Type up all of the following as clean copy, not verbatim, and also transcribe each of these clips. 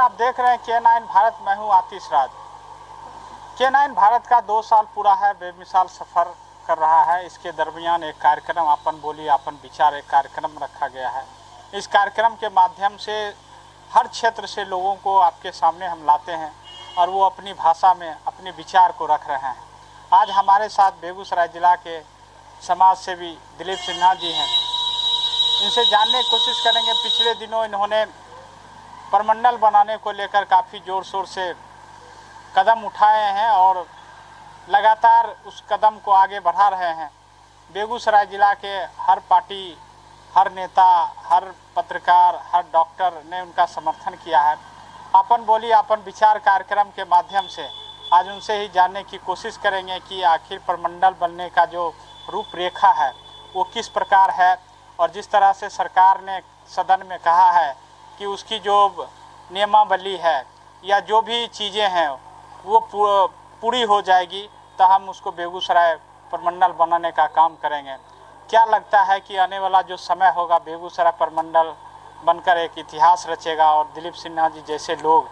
आप देख रहे हैं K9 भारत, मैं हूँ आतिश राज। K9 भारत का 2 साल पूरा है, बेमिसाल सफ़र कर रहा है। इसके दरमियान एक कार्यक्रम आपन बोली आपन विचार एक कार्यक्रम रखा गया है। इस कार्यक्रम के माध्यम से हर क्षेत्र से लोगों को आपके सामने हम लाते हैं और वो अपनी भाषा में अपने विचार को रख रहे हैं। आज हमारे साथ बेगूसराय ज़िला के समाज सेवी दिलीप सिन्हा जी हैं। इनसे जानने की कोशिश करेंगे। पिछले दिनों इन्होंने परमंडल बनाने को लेकर काफ़ी ज़ोर शोर से कदम उठाए हैं और लगातार उस कदम को आगे बढ़ा रहे हैं। बेगूसराय ज़िला के हर पार्टी, हर नेता, हर पत्रकार, हर डॉक्टर ने उनका समर्थन किया है। अपन बोली अपन विचार कार्यक्रम के माध्यम से आज उनसे ही जानने की कोशिश करेंगे कि आखिर परमंडल बनने का जो रूपरेखा है वो किस प्रकार है, और जिस तरह से सरकार ने सदन में कहा है कि उसकी जो नियमावली है या जो भी चीज़ें हैं वो पूरी हो जाएगी तो हम उसको बेगूसराय परमंडल बनाने का काम करेंगे। क्या लगता है कि आने वाला जो समय होगा बेगूसराय परमंडल बनकर एक इतिहास रचेगा और दिलीप सिन्हा जी जैसे लोग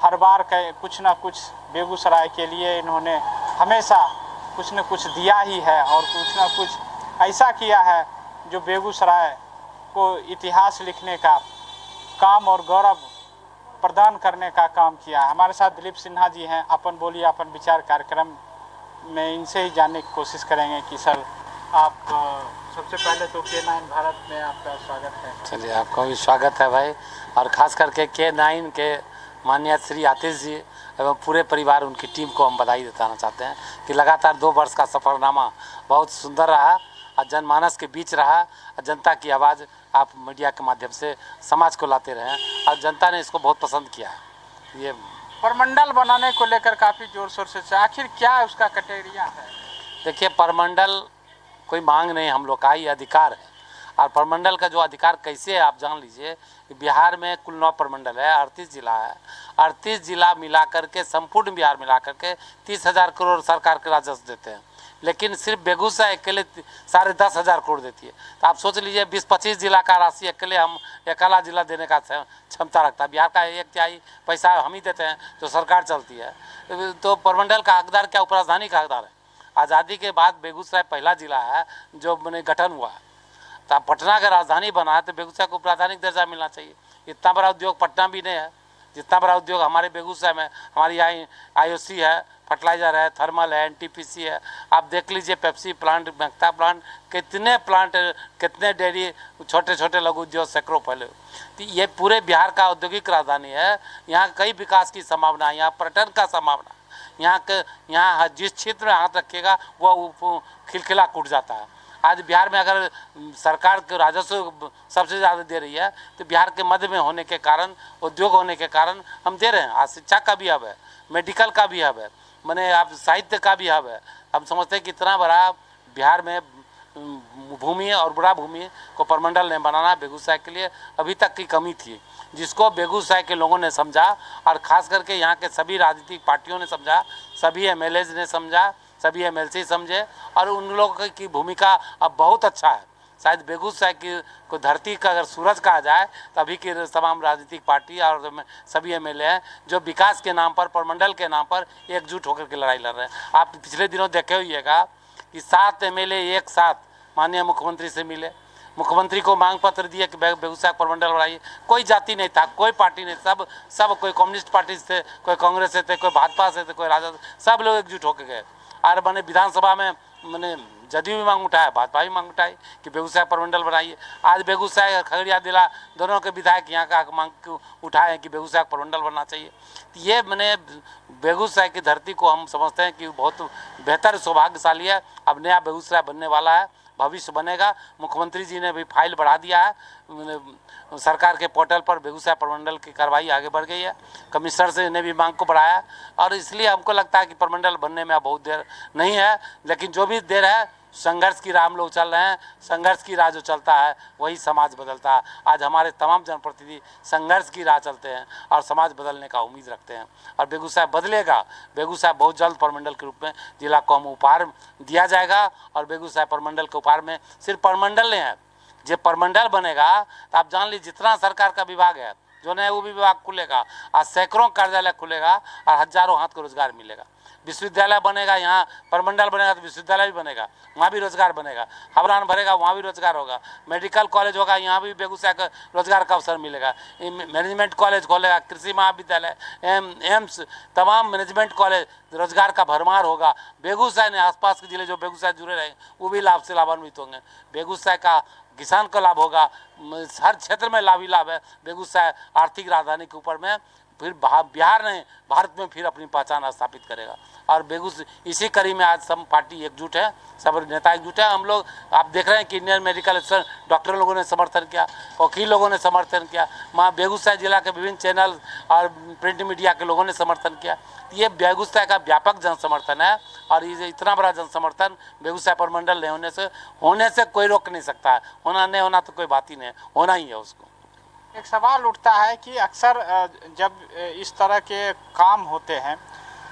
हर बार कुछ ना कुछ बेगूसराय के लिए इन्होंने हमेशा कुछ न कुछ दिया ही है और कुछ ना कुछ ऐसा किया है जो बेगूसराय को इतिहास लिखने का काम और गौरव प्रदान करने का काम किया है। हमारे साथ दिलीप सिन्हा जी हैं। अपन बोली अपन विचार कार्यक्रम में इनसे ही जानने की कोशिश करेंगे कि सर आप सबसे पहले तो K9 भारत में आपका स्वागत है। चलिए, आपका भी स्वागत है भाई। और ख़ास करके K9 के माननीय श्री आतिश जी एवं पूरे परिवार उनकी टीम को हम बधाई देना चाहते हैं कि लगातार 2 वर्ष का सफ़रनामा बहुत सुंदर रहा और जनमानस के बीच रहा और जनता की आवाज़ आप मीडिया के माध्यम से समाज को लाते रहें और जनता ने इसको बहुत पसंद किया है। ये परमंडल बनाने को लेकर काफ़ी ज़ोर शोर से आखिर क्या है उसका क्राइटेरिया है? देखिए, परमंडल कोई मांग नहीं, हम लोग का ही अधिकार है। और परमंडल का जो अधिकार कैसे है आप जान लीजिए कि बिहार में कुल 9 परमंडल है, 38 जिला है। 38 जिला मिला करके संपूर्ण बिहार मिला करके 30,000 करोड़ सरकार के राजस्व देते हैं, लेकिन सिर्फ बेगूसराय अकेले 10,500 करोड़ देती है। तो आप सोच लीजिए 20-25 जिला का राशि अकेले हम अकेला जिला देने का क्षमता रखता है। बिहार का 1/3 पैसा हम ही देते हैं जो सरकार चलती है। तो परमंडल का हकदार क्या उपराजधानी का हकदार है? आज़ादी के बाद बेगूसराय पहला जिला है जो मैंने गठन हुआ है। तो पटना का राजधानी बना है तो बेगूसराय को प्राथमिक दर्जा मिलना चाहिए। इतना बड़ा उद्योग पटना भी नहीं है जितना बड़ा उद्योग हमारे बेगूसराय में। हमारी IOC है, फर्टिलाइज़र है, थर्मल है, NTPC है। आप देख लीजिए पेप्सी प्लांट, मेहता प्लांट, कितने प्लांट, कितने डेयरी, छोटे छोटे लघु उद्योग सैकड़ों फैले। तो ये पूरे बिहार का औद्योगिक राजधानी है। यहाँ कई विकास की संभावना है, यहाँ पर्यटन का संभावना, यहाँ जिस क्षेत्र में हाथ रखेगा वो खिलखिला कूट जाता है। आज बिहार में अगर सरकार के राजस्व सबसे ज़्यादा दे रही है तो बिहार के मध्य में होने के कारण, उद्योग होने के कारण हम दे रहे हैं। आज शिक्षा का भी हब है, मेडिकल का भी हब है, मैंने आप साहित्य का भी हब है। हम समझते हैं कि इतना बड़ा बिहार में भूमि और बड़ा भूमि को परमंडल ने बनाना बेगूसराय के लिए अभी तक की कमी थी, जिसको बेगूसराय के लोगों ने समझा और ख़ास करके यहाँ के सभी राजनीतिक पार्टियों ने समझा, सभी MLAs ने समझा, सभी MLC समझे और उन लोगों की भूमिका अब बहुत अच्छा है। शायद बेगूसराय की को धरती का अगर सूरज कहा जाए तो अभी की तमाम राजनीतिक पार्टी और सभी MLA हैं जो विकास के नाम पर, परमंडल के नाम पर एकजुट होकर के लड़ाई लड़ रहे हैं। आप पिछले दिनों देखे होइएगा कि 7 MLA एक साथ माननीय मुख्यमंत्री से मिले, मुख्यमंत्री को मांग पत्र दिए कि बेगूसराय परमंडल बनाइए। कोई जाति नहीं था, कोई पार्टी नहीं, सब कोई कम्युनिस्ट पार्टी से, कोई कांग्रेस से थे, कोई भाजपा से थे, कोई राजद, सब लोग एकजुट होकर गए। और मैंने विधानसभा में मैंने जदयू भी मांग उठाया, भाजपा भी मांग उठाई कि बेगूसराय परमंडल बनाइए। आज बेगूसराय खगड़िया जिला दोनों के विधायक यहाँ का मांग उठाए कि बेगूसराय परमंडल बनना चाहिए। तो ये मैंने बेगूसराय की धरती को हम समझते हैं कि बहुत बेहतर सौभाग्यशाली है। अब नया बेगूसराय बनने वाला है, भविष्य बनेगा। मुख्यमंत्री जी ने भी फाइल बढ़ा दिया है, सरकार के पोर्टल पर बेगूसराय परमंडल की कार्रवाई आगे बढ़ गई है। कमिश्नर से ने भी मांग को बढ़ाया और इसलिए हमको लगता है कि परमंडल बनने में अब बहुत देर नहीं है, लेकिन जो भी देर है संघर्ष की राह हम लोग चल रहे हैं। संघर्ष की राह जो चलता है वही समाज बदलता है। आज हमारे तमाम जनप्रतिनिधि संघर्ष की राह चलते हैं और समाज बदलने का उम्मीद रखते हैं और बेगूसराय बदलेगा। बेगूसराय बहुत जल्द परमंडल के रूप में जिला को हम उपहार दिया जाएगा और बेगूसराय परमंडल के उपहार में सिर्फ परमंडल नहीं है, जब परमंडल बनेगा तो आप जान लीजिए जितना सरकार का विभाग है जो नया वो भी विभाग खुलेगा, आज सैकड़ों कार्यालय खुलेगा और हजारों हाथ को रोजगार मिलेगा। विश्वविद्यालय बनेगा, यहाँ प्रमंडल बनेगा तो विश्वविद्यालय भी बनेगा, वहाँ भी रोजगार बनेगा। हवरान भरेगा, वहाँ भी रोजगार होगा। मेडिकल कॉलेज होगा, यहाँ भी बेगूसराय का रोजगार का अवसर मिलेगा। मैनेजमेंट कॉलेज खोलेगा, कृषि महाविद्यालय, एम्स, तमाम मैनेजमेंट कॉलेज, रोजगार का भरमार होगा। बेगूसराय ने आसपास के जिले जो बेगूसराय जुड़े रहे वो भी लाभ से लाभान्वित होंगे। बेगूसराय का किसान को लाभ होगा, हर क्षेत्र में लाभ ही लाभ है। बेगूसराय आर्थिक राजधानी के ऊपर में फिर बिहार ने भारत में फिर अपनी पहचान स्थापित करेगा। और बेगूसराय इसी कड़ी में आज सब पार्टी एकजुट है, सब नेता एकजुट है। हम लोग आप देख रहे हैं कि इंडियन मेडिकल एसोसिएशन डॉक्टर लोगों ने समर्थन किया, वकील लोगों ने समर्थन किया, वहाँ बेगूसराय जिला के विभिन्न चैनल और प्रिंट मीडिया के लोगों ने समर्थन किया। ये बेगूसराय का व्यापक जन समर्थन है और ये इतना बड़ा जन समर्थन बेगूसराय प्रमंडल नहीं होने से कोई रोक नहीं सकता है। होना नहीं होना तो कोई बात ही नहीं, होना ही है उसको। एक सवाल उठता है कि अक्सर जब इस तरह के काम होते हैं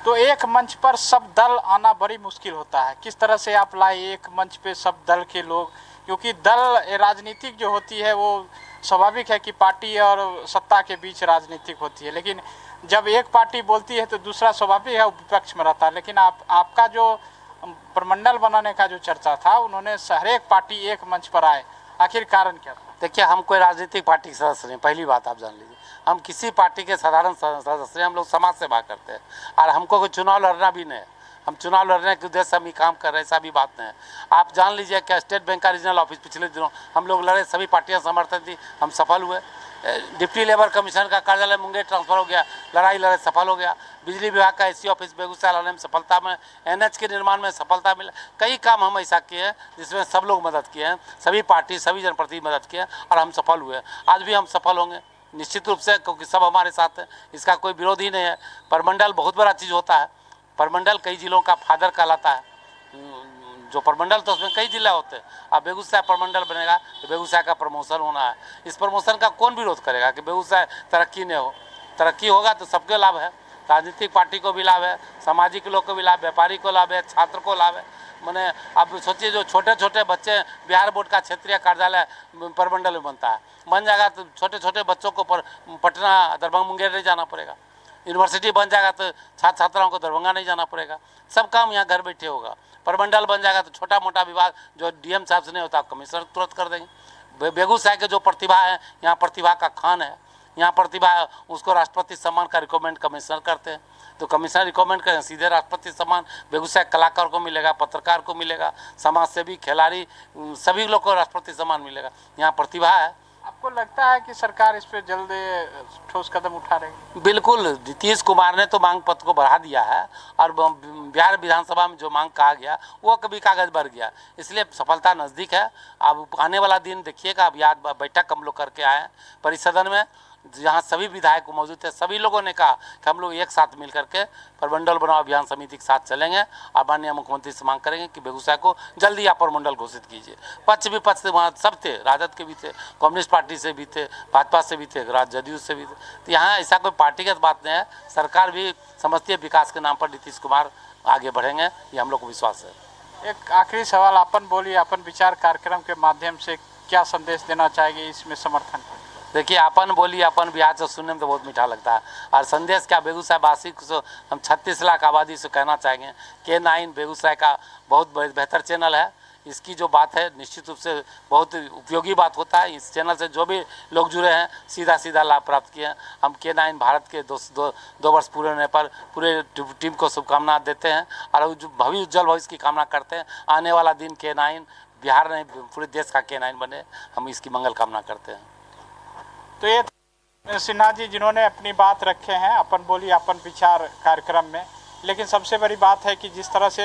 तो एक मंच पर सब दल आना बड़ी मुश्किल होता है। किस तरह से आप लाए एक मंच पे सब दल के लोग, क्योंकि दल राजनीतिक जो होती है वो स्वाभाविक है कि पार्टी और सत्ता के बीच राजनीतिक होती है, लेकिन जब एक पार्टी बोलती है तो दूसरा स्वाभाविक है विपक्ष में रहता है। लेकिन आपका जो प्रमंडल बनाने का जो चर्चा था, उन्होंने हर एक पार्टी एक मंच पर आए, आखिर कारण क्या था? देखिए, हम कोई राजनीतिक पार्टी के सदस्य नहीं, पहली बात आप जान लीजिए। हम किसी पार्टी के साधारण सदस्य हैं, हम लोग समाज सेवा करते हैं और हमको कोई चुनाव लड़ना भी नहीं है। हम चुनाव लड़ने के उद्देश्य से हम ही काम कर रहे हैं, ऐसा भी बात नहीं है। आप जान लीजिए कि स्टेट बैंक का रीजनल ऑफिस पिछले दिनों हम लोग लड़े, सभी पार्टियां समर्थन थी, हम सफल हुए। डिप्टी लेबर कमीशन का कार्यालय मुंगेर ट्रांसफर हो गया, लड़ाई लड़े सफल हो गया। बिजली विभाग का एसी ऑफिस बेगूसराय लाने में सफलता में, एनएच के निर्माण में सफलता मिला। कई काम हम ऐसा किए हैं जिसमें सब लोग मदद किए हैं, सभी पार्टी सभी जनप्रतिनिधि मदद किए और हम सफल हुए। आज भी हम सफल होंगे निश्चित रूप से, क्योंकि सब हमारे साथ हैं, इसका कोई विरोध ही नहीं है। प्रमंडल बहुत बड़ा चीज़ होता है। प्रमंडल कई जिलों का फादर कहलाता है। जो प्रमंडल तो उसमें कई जिला होते हैं। अब बेगूसराय प्रमंडल बनेगा तो बेगूसराय का प्रमोशन होना है। इस प्रमोशन का कौन विरोध करेगा कि बेगूसराय तरक्की नहीं हो? तरक्की होगा तो सबके लाभ है, राजनीतिक पार्टी को भी लाभ है, सामाजिक लोग को भी लाभ, व्यापारी को लाभ है, छात्र को लाभ है। मैंने अब सोचिए जो छोटे छोटे बच्चे, बिहार बोर्ड का क्षेत्रीय कार्यालय प्रमंडल में बनता है, बन जाएगा तो छोटे छोटे बच्चों को पटना, दरभंगा, मुंगेर नहीं जाना पड़ेगा। यूनिवर्सिटी बन जाएगा तो छात्र छात्राओं को दरभंगा नहीं जाना पड़ेगा। सब काम यहाँ घर बैठे होगा। प्रमंडल बन जाएगा तो छोटा मोटा विवाद जो डीएम साहब से नहीं होता कमिश्नर तुरंत कर देंगे। बेगूसराय के जो प्रतिभा है, यहाँ प्रतिभा का खान है, यहाँ प्रतिभा है, उसको राष्ट्रपति सम्मान का रिकमेंड कमिश्नर करते हैं, तो कमिश्नर रिकमेंड करें, सीधे राष्ट्रपति सम्मान बेगूसराय कलाकार को मिलेगा, पत्रकार को मिलेगा, समाज सेवी, खिलाड़ी, सभी लोग को राष्ट्रपति सम्मान मिलेगा। यहाँ प्रतिभा है। आपको लगता है कि सरकार इस पर जल्द ठोस कदम उठा रही है? बिल्कुल। नीतीश कुमार ने तो मांग पत्र को बढ़ा दिया है और बिहार विधानसभा में जो मांग कहा गया वो कभी कागज बढ़ गया, इसलिए सफलता नज़दीक है। अब आने वाला दिन देखिएगा। अब याद बैठक हम लोग करके आए परिसदन में, जहाँ सभी विधायक मौजूद थे। सभी लोगों ने कहा कि हम लोग एक साथ मिल करके प्रमंडल बनाओ अभियान समिति के साथ चलेंगे और माननीय मुख्यमंत्री से मांग करेंगे कि बेगूसराय को जल्दी आप प्रमंडल घोषित कीजिए। पक्ष विपक्ष वहाँ सब थे, राजद के भी थे, कम्युनिस्ट पार्टी से भी थे, भाजपा से भी थे, जदयू से भी थे। तो यहाँ ऐसा कोई पार्टीगत बात नहीं है। सरकार भी समझती है विकास के नाम पर नीतीश कुमार आगे बढ़ेंगे, ये हम लोग को विश्वास है। एक आखिरी सवाल, अपन बोलिए, अपन विचार कार्यक्रम के माध्यम से क्या संदेश देना चाहेंगे इसमें समर्थन? देखिए, अपन बोली अपन बिहार से सुनने में तो बहुत मीठा लगता है, और संदेश क्या बेगूसराय वासी को हम 36 लाख आबादी से कहना चाहेंगे K9 बेगूसराय का बहुत बेहतर चैनल है। इसकी जो बात है निश्चित रूप से बहुत उपयोगी बात होता है। इस चैनल से जो भी लोग जुड़े हैं सीधा सीधा लाभ प्राप्त किए हैं। हम K9 भारत के दो वर्ष पूरे होने पर पूरे टीम को शुभकामना देते हैं और भविष्य उज्जवल भविष्य की कामना करते हैं। आने वाला दिन K9 बिहार नहीं पूरे देश का K9 बने, हम इसकी मंगल कामना करते हैं। तो ये सिन्हा जी जिन्होंने अपनी बात रखे हैं अपन बोली अपन विचार कार्यक्रम में, लेकिन सबसे बड़ी बात है कि जिस तरह से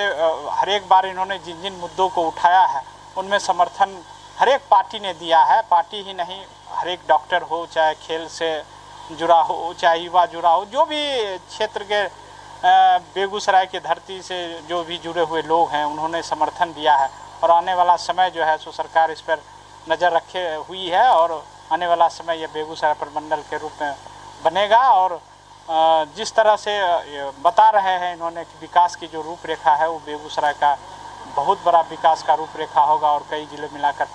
हर एक बार इन्होंने जिन जिन मुद्दों को उठाया है उनमें समर्थन हर एक पार्टी ने दिया है। पार्टी ही नहीं, हर एक डॉक्टर हो, चाहे खेल से जुड़ा हो, चाहे युवा जुड़ा हो, जो भी क्षेत्र के बेगूसराय की धरती से जो भी जुड़े हुए लोग हैं उन्होंने समर्थन दिया है। और आने वाला समय जो है सो सरकार इस पर नज़र रखे हुई है और आने वाला समय ये बेगूसराय प्रमंडल के रूप में बनेगा। और जिस तरह से बता रहे हैं इन्होंने कि विकास की जो रूपरेखा है वो बेगूसराय का बहुत बड़ा विकास का रूपरेखा होगा और कई जिले मिलाकर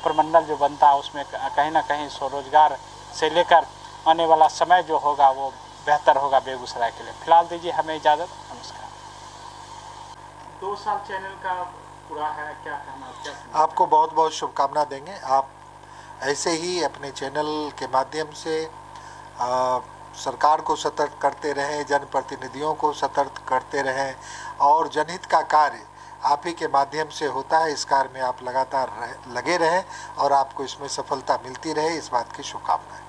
प्रमंडल जो बनता है उसमें कहीं ना कहीं स्वरोजगार से लेकर आने वाला समय जो होगा वो बेहतर होगा बेगूसराय के लिए। फिलहाल दीजिए हमें इजाज़त, नमस्कार। 2 साल चैनल का पूरा है, क्या कहना, क्या आपको बहुत बहुत शुभकामना देंगे। आप ऐसे ही अपने चैनल के माध्यम से सरकार को सतर्क करते रहें, जनप्रतिनिधियों को सतर्क करते रहें और जनहित का कार्य आप ही के माध्यम से होता है। इस कार्य में आप लगातार लगे रहें और आपको इसमें सफलता मिलती रहे, इस बात की शुभकामनाएं।